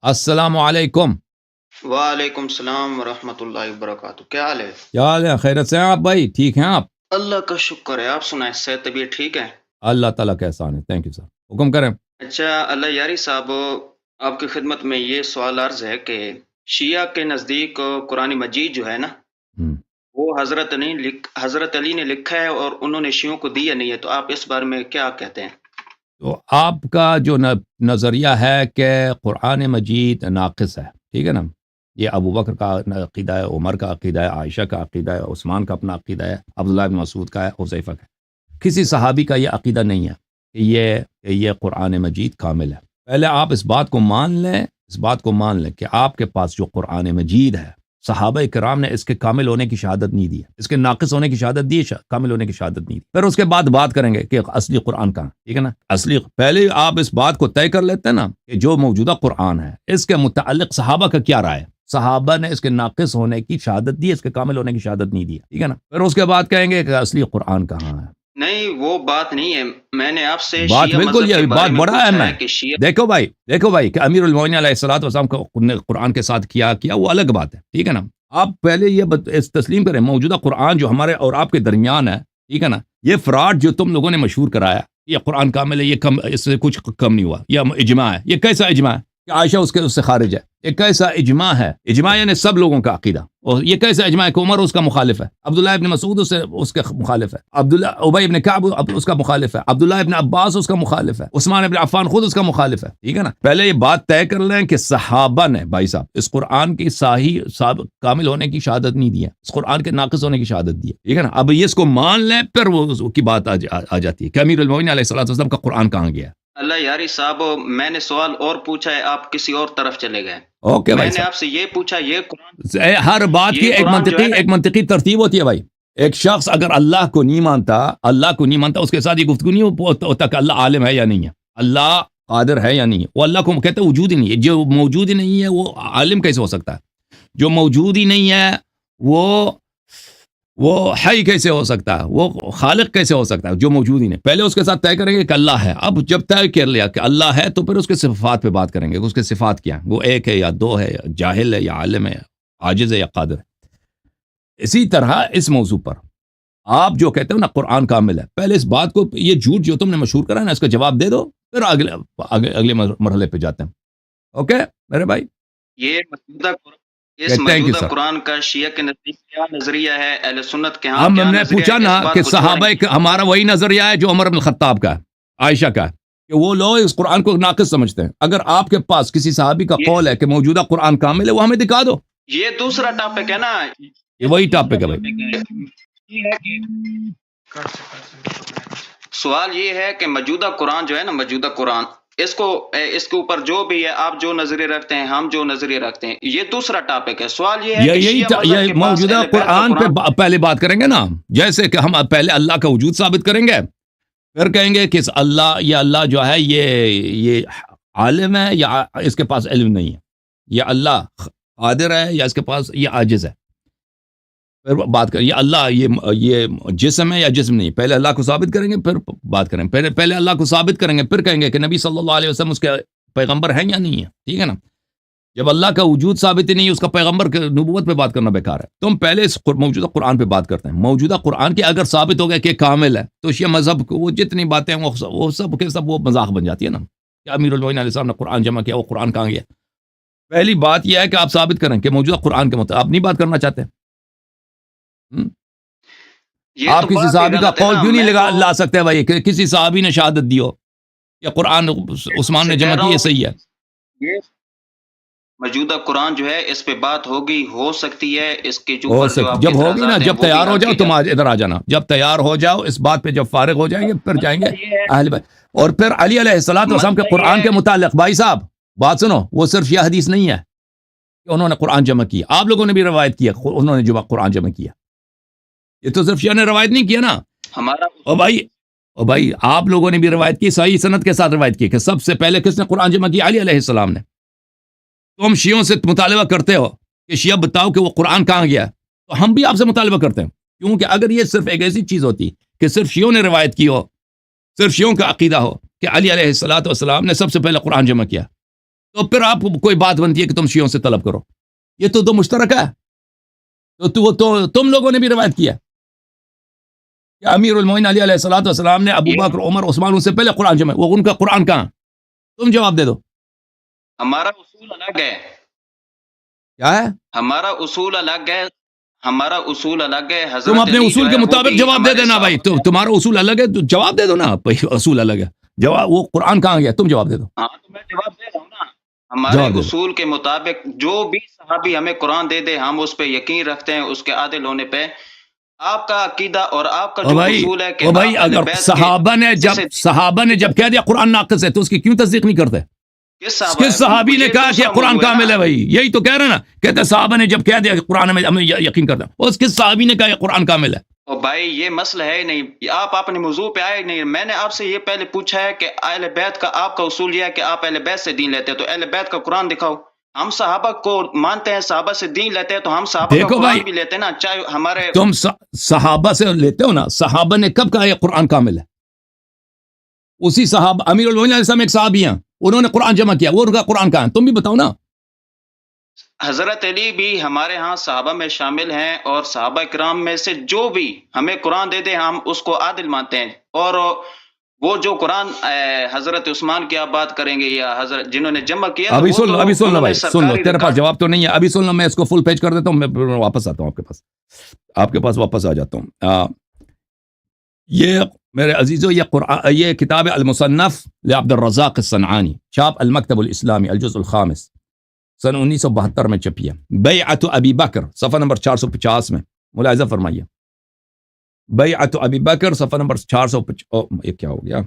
السلام علیکم. وعلیکم السلام ورحمۃ اللہ وبرکاتہ. کیا حال ہے؟ کیا حال ہے؟ خیرت سے ہیں آپ بھائی؟ ٹھیک ہیں آپ؟ اللہ کا شکر ہے. آپ سنائیں، صحت طبیعت ٹھیک ہے؟ اللہ تعالیٰ کا احسان ہے. Thank you sir. حکم کریں. اچھا اللہ یاری صاحب، آپ کی خدمت میں یہ سوال عرض ہے کہ شیعہ کے نزدیک قرآن مجید جو ہے نا، ہم، وہ حضرت علی نے لکھا ہے اور انہوں نے شیعوں کو دیا نہیں ہے. تو آپ اس بارے میں کیا کہتے ہیں؟ تو آپ کا جو نظریہ ہے کہ قرآن مجید ناقص ہے، ٹھیک ہے نا، یہ ابو بکر کا عقیدہ ہے، عمر کا عقیدہ ہے، عائشہ کا عقیدہ ہے، عثمان کا اپنا عقیدہ ہے، عبداللہ بن مسعود کا ہے، حذیفہ کا ہے. کسی صحابی کا یہ عقیدہ نہیں ہے کہ یہ قرآن مجید کامل ہے. پہلے آپ اس بات کو مان لیں کہ آپ کے پاس جو قرآن مجید ہے، صحابہ کرام نے اس کے کامل ہونے کی شہادت نہیں دی ہے، اس کے ناقص ہونے کی شہادت دی ہے، کامل ہونے کی شہادت نہیں دی. پھر اس کے بعد بات کریں گے کہ اصلی قرآن کہاں، ٹھیک ہے نا. پہلے آپ اس بات کو طے کر لیتے ہیں نا کہ جو موجودہ قرآن ہے اس کے متعلق صحابہ کا کیا رائے ہے. صحابہ نے اس کے ناقص ہونے کی شہادت دی، اس کے کامل ہونے کی شہادت نہیں دی، ٹھیک ہے نا. پھر اس کے بعد کہیں گے کہ اصلی قرآن کہاں ہے. نہیں، وہ بات نہیں ہے. میں نے آپ سے بات شیعہ بالکل مذہب کے یہ بارے بات میں بڑا پوچھا اہم ہے ہے. کہ شیعہ دیکھو بھائی کہ امیر المومنین علیہ الصلوۃ والسلام کو قرآن کے ساتھ کیا وہ الگ بات ہے، ٹھیک ہے نا. آپ پہلے یہ تسلیم کریں موجودہ قرآن جو ہمارے اور آپ کے درمیان ہے، ٹھیک ہے نا، یہ فراڈ جو تم لوگوں نے مشہور کرایا، یہ قرآن کامل ہے، یہ کم، اس سے کچھ کم نہیں ہوا، یہ اجماع ہے. یہ کیسا اجماع ہے کہ عائشہ اس سے خارج ہے؟ یہ کیسا اجماع ہے؟ اجماع یعنی سب لوگوں کا عقیدہ. اور یہ کیسا اجماع ہے کہ عمر اس کا مخالف ہے، عبداللہ ابن مسعود اس کے مخالف ہے، ابی ابن کعب اس کا مخالف ہے، عبداللہ ابن عباس اس کا مخالف ہے، عثمان ابن عفان خود اس کا مخالف ہے، ٹھیک ہے نا. پہلے یہ بات طے کر لیں کہ صحابہ نے بھائی صاحب اس قرآن کی صحیح کامل ہونے کی شہادت نہیں دی ہے، اس قرآن کے ناقص ہونے کی شہادت دی ہے، ٹھیک ہے نا. اب یہ اس کو مان لیں، پھر وہ کی بات آ جاتی ہے کہ امیر المومنین علیہ الصلوۃ والسلام کا قرآن کہاں گیا. اللہ یاری صاحب، میں نے سوال اور پوچھا ہے، آپ کسی اور طرف چلے گئے. اوکے میں بھائی نے صاحب، آپ سے یہ پوچھا، یہ قرآن، ہر بات کی یہ قرآن جو ہے نا، ایک منطقی ترتیب ہوتی ہے بھائی. ایک شخص اگر اللہ کو نہیں مانتا اس کے ساتھ یہ گفتگو نہیں ہوتا کہ اللہ عالم ہے یا نہیں ہے، اللہ قادر ہے یا نہیں ہے. وہ اللہ کو کہتے ہیں وجود ہی نہیں ہے. جو موجود ہی نہیں ہے وہ عالم کیسے ہو سکتا ہے؟ جو موجود ہی نہیں ہے وہ حی کیسے ہو سکتا ہے؟ وہ خالق کیسے ہو سکتا ہے جو موجود ہی نہیں؟ پہلے اس کے ساتھ طے کریں گے کہ اللہ ہے. اب جب طے کر لیا کہ اللہ ہے تو پھر اس کے صفات پہ بات کریں گے کہ اس کے صفات کیا ہیں، وہ ایک ہے یا دو ہے، یا جاہل ہے یا عالم ہے، عاجز ہے یا قادر ہے. اسی طرح اس موضوع پر آپ جو کہتے ہو نا قرآن کامل ہے، پہلے اس بات کو، یہ جھوٹ جو تم نے مشہور کرا نا، اس کا جواب دے دو، پھر اگلے مرحلے پہ جاتے ہیں. اوکے میرے بھائی، یہ موجودہ thank you موجودہ sir. قرآن کا شیعہ کے نزدیک کیا نظریہ ہے، اہل سنت کے ہاں ہم کیا نے نظریہ پوچھا ہے، نا اس بات کہ کو صحابہ چھوڑیں. ہمارا وہی نظریہ ہے جو عمر بن الخطاب کا ہے، عائشہ کا ہے، کہ وہ لوگ اس قرآن کو ناقص سمجھتے ہیں. اگر آپ کے پاس کسی صحابی کا قول ہے کہ موجودہ قرآن کامل ہے، وہ ہمیں دکھا دو. یہ دوسرا ٹاپک ہے نا، یہ وہی ٹاپک ہے بھائی. یہ ہے کہ سوال یہ ہے کہ موجودہ قرآن جو ہے نا، موجودہ قرآن، اس کے اوپر جو بھی ہے، آپ جو نظریہ رکھتے ہیں، ہم جو نظریہ رکھتے ہیں، یہ دوسرا ٹاپک ہے. سوال یہ ہے کہ شیعہ مذہب یہ کے پاس موجودہ اہل بیت کا قرآن پہ پہلے بات کریں گے نا، جیسے کہ ہم پہلے اللہ کا وجود ثابت کریں گے، پھر کہیں گے کہ اللہ جو ہے یہ عالم ہے یا اس کے پاس علم نہیں ہے، یا اللہ قادر ہے یا اس کے پاس یہ عاجز ہے. پھر بات کریں یہ اللہ یہ جسم ہے یا جسم نہیں. پہلے اللہ کو ثابت کریں گے، پھر بات کریں. پہلے اللہ کو ثابت کریں گے، پھر کہیں گے کہ نبی صلی اللہ علیہ وسلم اس کے پیغمبر ہیں یا نہیں ہے، ٹھیک ہے نا. جب اللہ کا وجود ثابت ہی نہیں، اس کا پیغمبر کے نبوت پہ بات کرنا بیکار ہے. تم پہلے اس موجودہ قرآن پہ بات کرتے ہیں. موجودہ قرآن کے اگر ثابت ہو گیا کہ کامل ہے تو شیعہ مذہب کو وہ جتنی باتیں وہ سب کے سب وہ مذاق بن جاتی ہے نا. کہ امیر المومنین علیہ السلام نے قرآن جمع کیا، وہ قرآن کہاں گیا؟ پہلی بات یہ ہے کہ آپ ثابت کریں کہ موجودہ قرآن کے مطابق. آپ نہیں بات کرنا چاہتے، آپ کسی صحابی کا قول کیوں نہیں لا سکتے بھائی کہ کسی صحابی نے شہادت دی ہو کہ قرآن عثمان نے جمع کی، یہ صحیح ہے. موجودہ قرآن جو ہے اس پہ بات ہو سکتی ہے، اس کے جو جب ہوگی نا، جب تیار ہو جاؤ تم ادھر آ جانا. جب تیار ہو جاؤ اس بات پہ، جب فارغ ہو جائیں گے پھر جائیں گے اہل بیت. اور پھر علی علیہ الصلوۃ والسلام کے قرآن کے متعلق بھائی صاحب بات سنو، وہ صرف یہ حدیث نہیں ہے کہ انہوں نے قرآن جمع کیا. آپ لوگوں نے بھی روایت کیا انہوں نے جو قرآن جمع کیا. یہ تو صرف شیعہ نے روایت نہیں کیا نا ہمارا. او بھائی آپ لوگوں نے بھی روایت کی، صحیح سند کے ساتھ روایت کی کہ سب سے پہلے کس نے قرآن جمع کیا؟ علی علیہ السلام نے. تم شیعوں سے مطالبہ کرتے ہو کہ شیعہ بتاؤ کہ وہ قرآن کہاں گیا، تو ہم بھی آپ سے مطالبہ کرتے ہیں. کیونکہ اگر یہ صرف ایک ایسی چیز ہوتی کہ صرف شیعوں نے روایت کی ہو، صرف شیعوں کا عقیدہ ہو کہ علی علیہ السلام نے سب سے پہلے قرآن جمع کیا، تو پھر آپ کوئی بات بنتی ہے کہ تم شیعوں سے طلب کرو. یہ تو مشترک ہے. تو تم لوگوں نے بھی روایت کیا کہ امیر المومنین علی علیہ الصلوۃ والسلام نے ابو بکر عمر عثمان ان سے پہلے قرآن جمع. وہ ان کا قرآن کہاں؟ تم جواب دے دو. ہمارا اصول الگ ہے. کیا ہے؟ ہمارا اصول الگ ہے. ہمارا اصول الگ ہے. حضرت تم اپنے علی اصول جو کے ہے وہ مطابق بھی جواب دے ہمارے دینا بھائی. صحابہ. تمہارا اصول الگ ہے تو جواب دے دو نا. اصول الگ ہے. جواب وہ قرآن کہاں گیا؟ تم جواب دے دو. ہاں تو میں جواب دے رہا ہوں نا. ہمارے جواب دے دو. اصول کے مطابق جو بھی صحابی ہمیں قرآن دے دے ہم اس پہ یقین رکھتے ہیں اس کے عادل ہونے پہ. آپ کا عقیدہ اور آپ کا جو اصول ہے کہ بھائی آپ اہل اگر بیت کے صحابہ نے جب کہہ دیا قرآن ناقص ہے تو اس کی کیوں تصدیق نہیں کرتے؟ کس صحابی نے کہا کہ قرآن کامل ہے؟ بھائی یہی تو کہہ رہے نا. کہتے صحابہ نے جب کہہ دیا کہ قرآن میں ہمیں یقین کرتے ہیں. اس کس صحابی نے کہا کہ قرآن کامل ہے؟ اور بھائی یہ مسئلہ ہے نہیں. آپ اپنے موضوع پہ آئے نہیں. میں نے آپ سے یہ پہلے پوچھا ہے کہ اہل بیت کا آپ کا اصول یہ ہے کہ آپ اہل بیت سے دین لیتے ہیں تو اہل بیت کا قرآن دکھاؤ. ہم صحابہ کو مانتے ہیں, صحابہ سے دین لیتے ہیں تو ہم صحابہ کا قرآن بھی لیتے ہیں نا. چاہے ہمارے تم صحابہ سے لیتے ہو نا. صحابہ نے کب کہا یہ قرآن کامل ہے؟ اسی صحابہ امیر المومنین علیہ السلام ایک صحابی ہیں, انہوں نے قرآن جمع کیا. وہ ان کا قرآن کہاں ہے؟ تم بھی بتاؤ نا. حضرت علی بھی ہمارے ہاں صحابہ میں شامل ہیں اور صحابہ کرام میں سے جو بھی ہمیں قرآن دے دے ہم اس کو عادل مانتے ہیں. اور وہ جو قرآن حضرت عثمان کی آپ بات کریں گے یا حضرت جنہوں نے جمع کیا, ابھی سن لو بھائی, سن لو. تیرے پاس جواب تو نہیں ہے. ابھی سن لو, میں اس کو فل پیج کر دیتا ہوں. میں واپس آتا ہوں آپ کے پاس واپس آ جاتا ہوں. یہ میرے عزیزو یہ کتاب المصنف لعبد الرزاق الصنعانی, چھاپ المکتب الاسلامی, الجزء الخامس, سن 1972 میں چھپی ہے. بیعت ابی بکر, صفحہ نمبر 450 میں ملاحظہ فرمائیے. بیعت ابی بکر, صفحہ نمبر 450. یہ کیا ہو گیا؟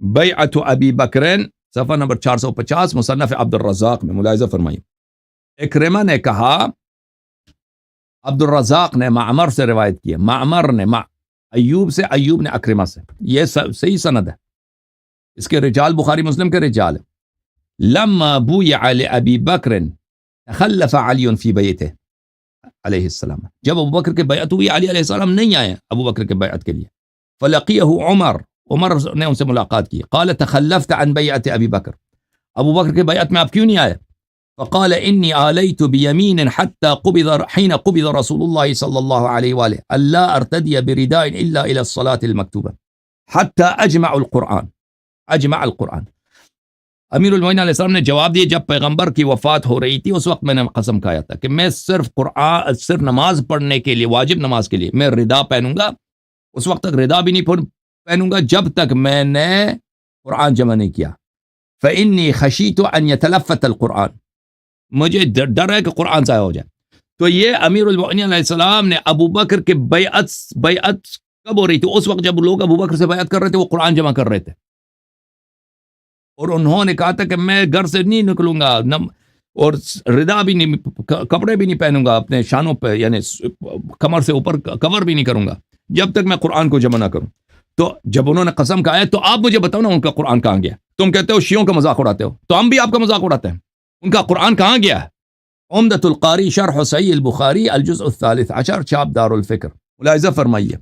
بیعت ابی بکرین, صفحہ نمبر 450, مصنف عبد الرزاق میں ملاحظہ فرمائیے. اکرمہ نے کہا, عبد الرزاق نے معمر سے روایت کی ہے, معمر نے ایوب سے, ایوب نے اکرمہ سے. یہ صحیح سند ہے. اس کے رجال بخاری مسلم کے رجال ہے. لما بویع لابی بکر تخلف علی فی بیتہ علیہ السلام, جب ابو بکر کے بیعت ہوئی علی علیہ السلام نہیں آئے ابو بکر کے بیعت کے لیے. فلقیہ عمر, عمر نے ان سے ملاقات کی. قال تخلفت عن بیعت ابی بکر, ابو بکر کے بیعت میں آپ کیوں نہیں آئے؟ فقال انی آلیت بیمین حتی حین قبض رسول اللہ صلی اللہ علیہ وآلہ الا ارتدی برداء الا الى الصلاة المکتوبہ حتی اجمع القرآن. امیر المومنین علیہ السلام نے جواب دیا, جب پیغمبر کی وفات ہو رہی تھی اس وقت میں نے قسم کھایا تھا کہ میں صرف نماز پڑھنے کے لیے, واجب نماز کے لیے میں ردا پہنوں گا. اس وقت تک ردا بھی نہیں پہنوں گا جب تک میں نے قرآن جمع نہیں کیا. فإنی خشیت ان یتلفت القرآن, مجھے ڈر ہے کہ قرآن ضائع ہو جائے. تو یہ امیر المومنین علیہ السلام نے ابو بکر کے بیعت کب ہو رہی تھی؟ اس وقت جب لوگ ابو بکر سے بیعت کر رہے تھے, وہ قرآن جمع کر رہے تھے. اور انہوں نے کہا تھا کہ میں گھر سے نہیں نکلوں گا اور ردا بھی نہیں, کپڑے بھی نہیں پہنوں گا اپنے شانوں پہ, یعنی کمر سے اوپر کور بھی نہیں کروں گا جب تک میں قرآن کو جمع نہ کروں. تو جب انہوں نے قسم کہا ہے تو آپ مجھے بتاؤ نا ان کا قرآن کہاں گیا؟ تم کہتے ہو شیعوں کا مذاق اڑاتے ہو, تو ہم بھی آپ کا مذاق اڑاتے ہیں. ان کا قرآن کہاں گیا ہے؟ عمدۃ القاری شرح صحیح البخاری, الجزء الثالث عشر, چھاپ دار الفکر. ملاحظہ فرمائیے.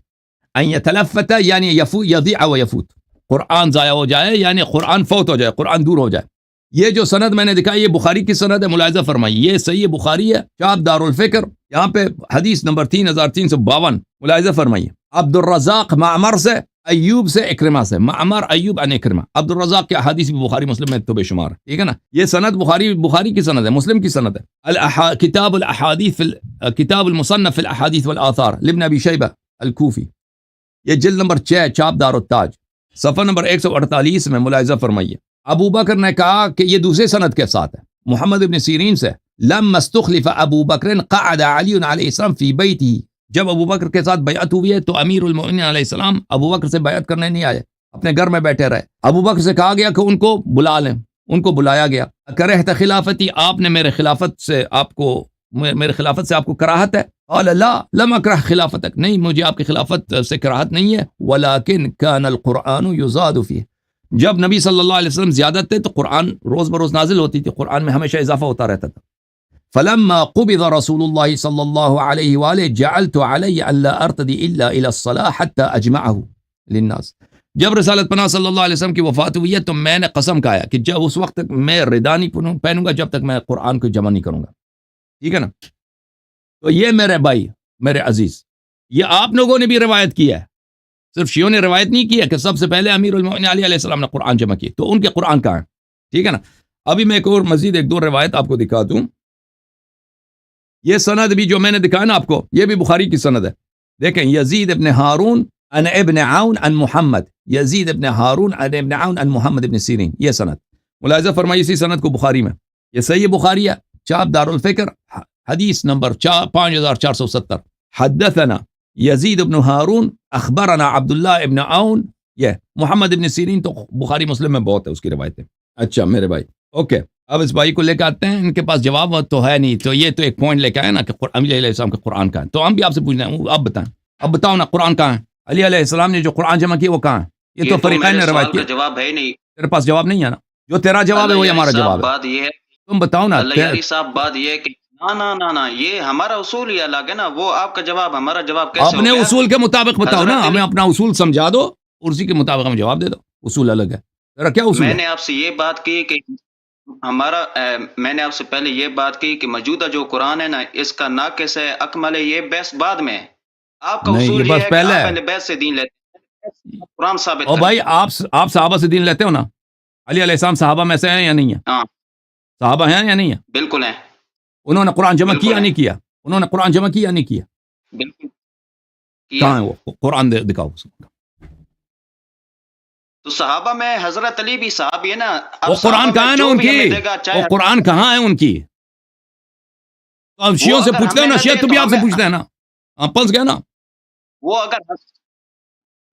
ان یتلفت یعنی یضیع و یفوت, قرآن ضائع ہو جائے یعنی قرآن فوت ہو جائے, قرآن دور ہو جائے. یہ جو سند میں نے دکھائی یہ بخاری کی سند ہے, ملاحظہ فرمائیے. یہ صحیح بخاری ہے, چھاپ دار الفکر, یہاں پہ حدیث نمبر 3352. ملاحظہ فرمائیے. عبد الرزاق معمر سے, ایوب سے, اکرمہ سے. معمر, ایوب ان اکرمہ. عبد الرزاق کی حدیث بھی بخاری مسلم میں تو بے شمار ہے, ٹھیک ہے نا. یہ سند بخاری کی سند ہے, مسلم کی سند ہے. کتاب الاحادیث کتاب المصنف الاحادیث والآثار لابن ابی شیبہ الکوفی, یہ جلد نمبر 6, چھاپ دار التاج, صفحہ نمبر 148 میں. ملاحظہ فرمائیے. ابو بکر نے کہا کہ یہ دوسرے سند کے ساتھ ہے, محمد ابن سیرین سے. لما استخلف ابو بکر قعد علی علیہ السلام فی بیتہ, جب ابو بکر کے ساتھ بیعت ہوئی ہے تو امیر المومنین علیہ السلام ابو بکر سے بیعت کرنے نہیں آئے, اپنے گھر میں بیٹھے رہے. ابو بکر سے کہا گیا کہ ان کو بلا لیں, ان کو بلایا گیا. کرہت خلافتی, آپ نے میرے خلافت سے آپ کو کراہت ہے؟ قال لا لم اکرہ خلافتک, نہیں مجھے آپ کی خلافت سے کراہت نہیں ہے. ولکن کان القرآن یزاد فیہ, جب نبی صلی اللہ علیہ وسلم زیادت تھے تو قرآن روز بروز نازل ہوتی تھی, قرآن میں ہمیشہ اضافہ ہوتا رہتا تھا. فلما قبض رسول اللہ صلی اللہ علیہ وآلہ جعلت علی ان لا ارتدی الا الى الصلاة حتى اجمعه للناس, جب رسالت پناہ صلی اللہ علیہ وسلم کی وفات ہوئی ہے تو میں نے قسم کھایا کہ جب اس وقت تک میں ردا نہیں پہنوں گا جب تک میں قرآن کو جمع نہیں کروں گا. ٹھیک ہے نا؟ تو یہ میرے بھائی میرے عزیز یہ آپ لوگوں نے بھی روایت کی ہے, صرف شیعوں نے روایت نہیں کی ہے کہ سب سے پہلے امیر المومنین علی علیہ السلام نے قرآن جمع کی, تو ان کے قرآن کہاں ہیں؟ ٹھیک ہے نا. ابھی میں ایک اور مزید ایک دو روایت آپ کو دکھا دوں. یہ سند بھی جو میں نے دکھایا نا آپ کو یہ بھی بخاری کی سند ہے. دیکھیں یزید ابن ہارون عن ابن عون عن محمد, یزید ابن ہارون عن ابن عون عن محمد ابن سیرین, یہ سند ملاحظہ فرمائی اسی سند کو بخاری میں, یہ صحیح بخاری ہے, چاپ دارالفکر, حدیث نمبر 5470. حدثنا یزید ابن ہارون اخبرنا عبداللہ ابن عون, یہ محمد ابن سیرین تو بخاری مسلم میں بہت ہے اس کی روایتیں. اچھا میرے بھائی اوکے, اب اس بھائی کو لے کے آتے ہیں, ان کے پاس جواب تو ہے نہیں, تو یہ تو ایک پوائنٹ لے کے آئے نا کہ علی علیہ السلام کا قرآن کہاں ہے, تو ہم بھی آپ سے پوچھ رہے ہیں اب بتائیں, اب بتاؤ نا قرآن کہاں ہے؟ علی علیہ السلام نے جو قرآن جمع کیا وہ کہاں ہے؟ یہ تو فریقین نے روایت کیا. جواب ہے نہیں, تیرے پاس جواب نہیں ہے نا, جو تیرا جواب ہے وہی ہمارا جواب ہے. بات یہ ہے تم بتاؤ نا صاحب, بات یہ ہے کہ نا یہ ہمارا اصول ہی الگ ہے نا, وہ آپ کا جواب ہمارا جواب کیسے اپنے اصول کے مطابق بتاؤ نا, ہمیں اپنا اصول سمجھا دو اور اسی کے مطابق ہمیں جواب دے دو. اصول الگ ہے تیرا, کیا اصول ہے؟ میں نے آپ سے یہ بات کی کہ میں نے آپ سے پہلے یہ بات کی کہ موجودہ جو قرآن ہے نا اس کا ناقص ہے, اکمل ہے, یہ بحث بعد میں ہے. آپ کا اصول یہ ہے کہ آپ پہلے بیعت سے دین لیتے ہیں, قرآن ثابت اور بھائی آپ صحابہ سے دین لیتے ہو نا, علی علیہ السلام صحابہ میں سے ہیں یا نہیں ہیں؟ ہاں صحابہ ہیں یا نہیں ہیں؟ بالکل ہیں. انہوں نے قرآن جمع کیا نہیں کیا؟ انہوں نے قرآن جمع کیا نہیں کیا؟ بالکل. کہاں ہے وہ قرآن دکھاؤ. تو صحابہ میں حضرت علی بھی صحابی ہے نا, وہ قرآن کہاں ہے نا ان کی, وہ قرآن کہاں ہے ان کی؟ اب شیعوں سے پوچھتے ہو نا, شیعہ تو بھی آپ سے پوچھتے ہیں نا, آپ پنس گئے نا. وہ اگر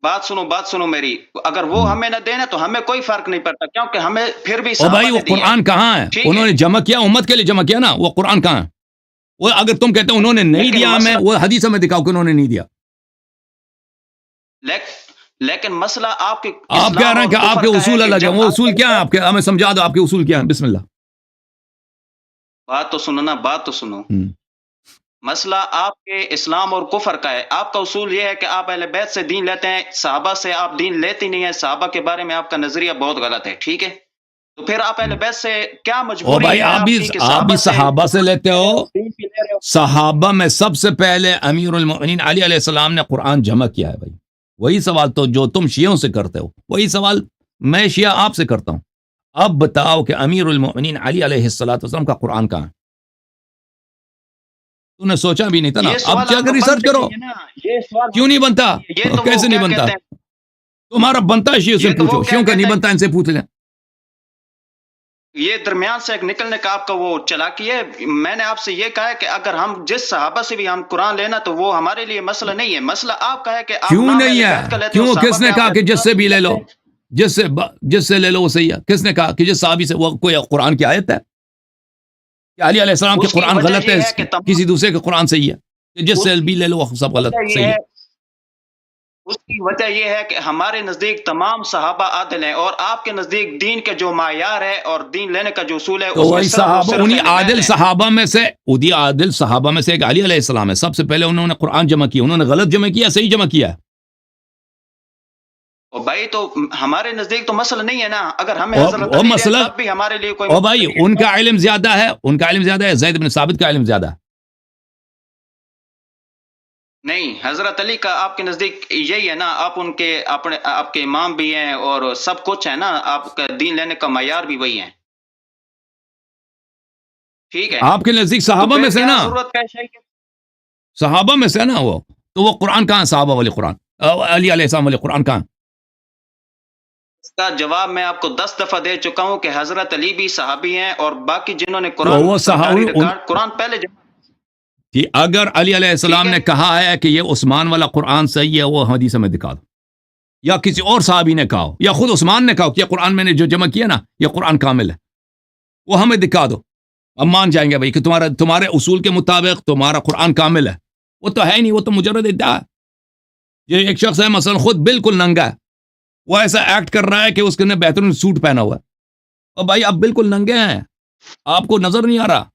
بات سنو میری, اگر وہ ہمیں نہ دینا تو ہمیں کوئی فرق نہیں پڑتا, کیونکہ ہمیں پھر بھی صحابہ بھائی وہ قرآن کہاں ہے؟ انہوں نے جمع کیا, امت کے لیے جمع کیا نا, وہ قرآن کہاں ہے؟ وہ اگر تم کہتے ہو انہوں نے نہیں دیا ہمیں, وہ حدیث میں دکھاؤ کہ انہوں نے نہیں دیا. لیکن مسئلہ آپ کے آپ کہہ رہے ہیں کہ آپ کے اصول الگ ہیں, وہ اصول کیا ہیں آپ کے, ہمیں سمجھا دو آپ کے اصول کیا ہیں. بسم اللہ. بات تو سنو. مسئلہ آپ کے اسلام اور کفر کا ہے. آپ کا اصول یہ ہے کہ آپ اہل بیت سے دین لیتے ہیں, صحابہ سے آپ دین لیتے نہیں ہیں, صحابہ کے بارے میں آپ کا نظریہ بہت غلط ہے. ٹھیک ہے, تو پھر آپ اہل بیت سے کیا مجبوری ہے؟ آپ بھی صحابہ سے لیتے ہو. صحابہ میں سب سے پہلے امیر المؤمنین علی علیہ السلام نے قرآن جمع کیا ہے. بھائی وہی سوال تو جو تم شیعوں سے کرتے ہو, وہی سوال میں شیعہ آپ سے کرتا ہوں. اب بتاؤ کہ امیر المؤمنین علی علیہ السلام کا قرآن کہاں ہے؟ تو نے سوچا بھی نہیں تھا نا, اب جا کر ریسرچ کرو. کیوں نہیں بنتا؟ کیسے نہیں بنتا؟ تمہارا بنتا ہے شیعوں سے پوچھو, شیعوں کا نہیں بنتا, ان سے پوچھ لیں. یہ درمیان سے ایک نکلنے کا آپ کا وہ چلاکی ہے. میں نے آپ سے یہ کہا ہے کہ اگر ہم جس صحابہ سے بھی ہم قرآن لینا تو وہ ہمارے لیے مسئلہ نہیں ہے. مسئلہ آپ کا ہے کہ کیوں نہیں ہے؟ کیوں؟ کس نے کہا کہ جس سے بھی لے لو, جس سے لے لو وہ صحیح ہے؟ کس نے کہا کہ جس صحابی سے, وہ کوئی قرآن کی آیت ہے کہ علی علیہ السلام کے قرآن غلط ہے, کسی دوسرے کے قرآن صحیح ہے, کہ جس سے بھی لے لو وہ سب غلط صحیح ہے؟ اس کی وجہ یہ ہے کہ ہمارے نزدیک تمام صحابہ عادل ہیں, اور آپ کے نزدیک دین کے جو معیار ہے اور دین لینے کا جو اصول ہے, تو وہی صحابہ, انہی عادل صحابہ میں سے, ادھی عادل صحابہ میں سے ایک علی علیہ السلام ہے. سب سے پہلے انہوں نے قرآن جمع کیا. انہوں نے غلط جمع کیا, صحیح جمع کیا؟ بھائی تو ہمارے نزدیک تو مسئلہ نہیں ہے نا. اگر ہمیں حضرت علی مسئلہ بھی ہمارے لیے کوئی, او بھائی ان کا علم زیادہ ہے, ان کا علم زیادہ ہے, زید بن ثابت کا علم زیادہ ہے. نہیں, حضرت علی کا آپ کے نزدیک یہی ہے نا, آپ ان کے اپنے آپ کے امام بھی ہیں اور سب کچھ ہے نا, آپ کا دین لینے کا معیار بھی وہی ہے. ٹھیک ہے, آپ کے نزدیک صحابہ میں سے نا, صحابہ میں سے نا وہ, تو وہ قرآن کہاں؟ صحابہ والے قرآن, علی علیہ السلام والے قرآن کہاں؟ اس کا جواب میں آپ کو 10 دفعہ دے چکا ہوں کہ حضرت علی بھی صحابی ہیں, اور باقی جنہوں نے قرآن پہلے کہ اگر علی علیہ السلام نے کہا ہے کہ یہ عثمان والا قرآن صحیح ہے, وہ حدیث میں دکھا دو, یا کسی اور صحابی نے کہا ہو, یا خود عثمان نے کہا ہو کہ یہ قرآن میں نے جو جمع کیا نا یہ قرآن کامل ہے, وہ ہمیں دکھا دو. ہم مان جائیں گے بھائی کہ تمہارے اصول کے مطابق تمہارا قرآن کامل ہے. وہ تو ہے ہی نہیں, وہ تو مجرد ادعا ہے. یہ ایک شخص ہے مثلا خود بالکل ننگا ہے, وہ ایسا ایکٹ کر رہا ہے کہ اس نے بہترین سوٹ پہنا ہوا ہے, اور بھائی آپ بالکل ننگے ہیں, آپ کو نظر نہیں آ رہا.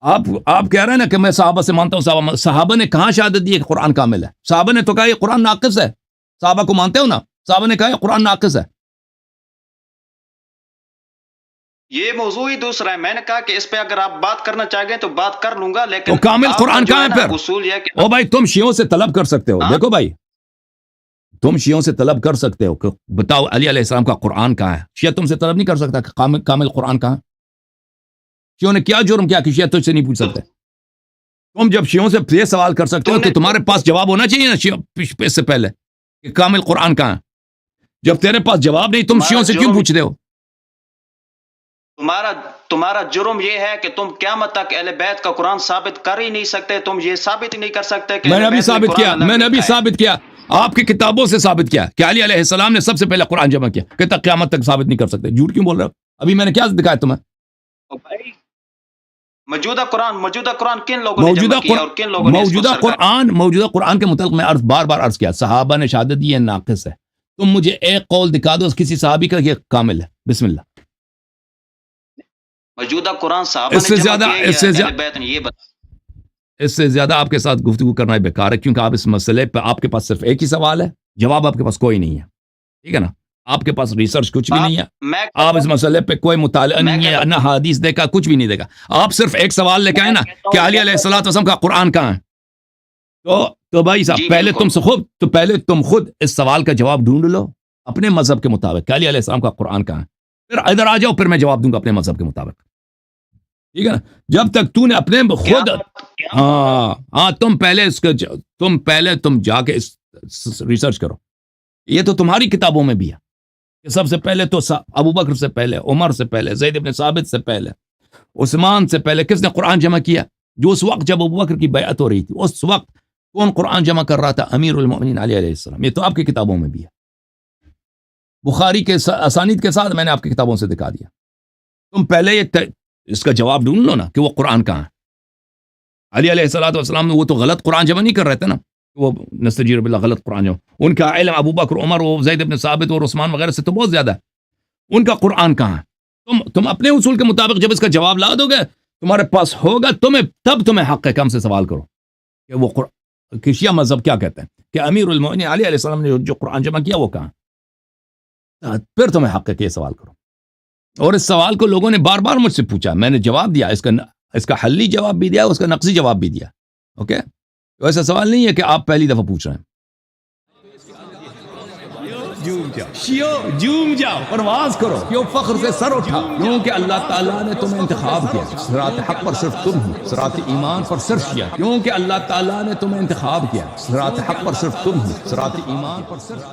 آپ کہہ رہے ہیں نا کہ میں صحابہ سے مانتا ہوں. صحابہ نے کہاں شہادت دی کہ قرآن کامل ہے؟ صحابہ نے تو کہا یہ قرآن ناقص ہے. صحابہ کو مانتے ہو نا, صحابہ نے کہا قرآن ناقص ہے. یہ موضوع ہی دوسرا ہے. میں نے کہا کہ اس پہ اگر آپ بات کرنا چاہیں تو بات کر لوں گا، لیکن تو کامل آپ کا قرآن جو کہاں ہے نا پھر؟ اصول یہ ہے کہ او بھائی تم شیعوں سے طلب کر سکتے ہو. ہاں؟ دیکھو بھائی تم شیعوں سے طلب کر سکتے ہو کہ بتاؤ علی علیہ السلام کا قرآن کہاں ہے. شیعہ تم سے طلب نہیں کر سکتا کہ کامل قرآن کہاں ہے. شیعوں نے کیا جرم کیا کہ شیعہ تجھ سے نہیں پوچھ سکتے؟ تم جب شیعوں سے یہ سوال کر سکتے ہو تو تمہارے پاس جواب ہونا چاہیے نا اس سے پہلے کہ کامل قرآن کہاں ہے. جب تیرے پاس جواب نہیں تم شیعوں سے کیوں پوچھتے ہو؟ تمہارا جرم یہ ہے کہ تم قیامت تک اہل بیت کا قرآن ثابت کر ہی نہیں سکتے. تم یہ ثابت ہی نہیں کر سکتے کہ میں نے اہل ابھی بیت ثابت کیا، قرآن میں نے ابھی لکھا ہے. ثابت کیا، آپ کی کتابوں سے ثابت کیا کہ علی علیہ السلام نے سب سے پہلے قرآن جمع کیا. کہتا قیامت تک ثابت نہیں کر سکتے. جھوٹ کیوں بول رہے ہو؟ ابھی میں نے کیا دکھایا تمہیں؟ بھائی، موجودہ قرآن کن لوگوں نے جمع کیا اور کن لوگوں نے اس کو سرکار؟ موجودہ قرآن کے متعلق میں بار بار عرض کیا صحابہ نے شہادت دی ہے ناقص ہے. تم مجھے ایک قول دکھا دو کسی صحابی کا یہ کامل ہے. بسم اللہ. موجودہ قرآن صحابہ اس سے نے جمع زیادہ- کیا اس سے یا زیادہ- اہل بیت نے؟ یہ بتا. اس سے زیادہ آپ کے ساتھ گفتگو کرنا بیکار ہے کیونکہ آپ اس مسئلے پہ آپ کے پاس صرف ایک ہی سوال ہے، جواب آپ کے پاس کوئی نہیں ہے. ٹھیک ہے نا؟ آپ کے پاس ریسرچ کچھ بھی نہیں ہے. میں آپ اس مسئلے پہ کوئی مطالعہ نہیں ہے، نہ حدیث دیکھا، کچھ بھی نہیں دیکھا. آپ صرف ایک سوال لے کے آئے نا کہ علی علیہ السلام کا قرآن کہاں ہے. تو بھائی صاحب جی پہلے بالکل. تم خود اس سوال کا جواب ڈھونڈ لو اپنے مذہب کے مطابق کہ علی علیہ السلام کا قرآن کہاں ہے. پھر ادھر آ جاؤ، پھر میں جواب دوں گا اپنے مذہب کے مطابق. ٹھیک ہے نا؟ جب تک تو نے اپنے خود تم پہلے جا کے ریسرچ کرو. یہ تو تمہاری کتابوں میں بھی ہے کہ سب سے پہلے تو ابو بکر سے پہلے، عمر سے پہلے، زید بن ثابت سے پہلے، عثمان سے پہلے کس نے قرآن جمع کیا؟ جو اس وقت جب ابو بکر کی بیعت ہو رہی تھی اس وقت کون قرآن جمع کر رہا تھا؟ امیر المؤمنین علی علیہ السلام. یہ تو آپ کی کتابوں میں بھی ہے. بخاری کے اسانید کے ساتھ میں نے آپ کی کتابوں سے دکھا دیا. تم پہلے اس کا جواب ڈھونڈ لو نا کہ وہ قرآن کہاں ہے. علی علیہ السلام نے وہ تو غلط قرآن جمع نہیں کر رہے تھے نا، وہ نستجیر باللہ غلط قرآن جمع. ان کا علم ابو بکر، عمر، زید بن ثابت اور عثمان وغیرہ سے تو بہت زیادہ ہے. ان کا قرآن کہاں ہے؟ تم اپنے اصول کے مطابق جب اس کا جواب لا دو گے تمہارے پاس ہوگا، تمہیں حق ہے کہ ہم سے سوال کرو کہ وہ کہ شیعہ مذہب کیا کہتے ہیں کہ امیر المؤمنین علی علیہ السلام نے جو قرآن جمع کیا وہ کہاں. پھر تمہیں حق ہے کہ یہ سوال کرو. اور اس سوال کو لوگوں نے بار بار مجھ سے پوچھا، میں نے جواب دیا. اس کا حلی جواب بھی دیا، اس کا نقصی جواب بھی دیا. اوکے، تو ایسا سوال نہیں ہے کہ آپ پہلی دفعہ پوچھ رہے ہیں. جوم جاؤ، پرواز کرو، کیوں فخر سے سر اٹھا، کیونکہ اللہ تعالیٰ نے تمہیں انتخاب کیا. صراط حق پر صرف تم ہو، صراط ایمان پر صرف شیعہ. کیونکہ اللہ تعالیٰ نے تمہیں انتخاب کیا. صراط حق پر صرف تم ہو، صراط ایمان پر صرف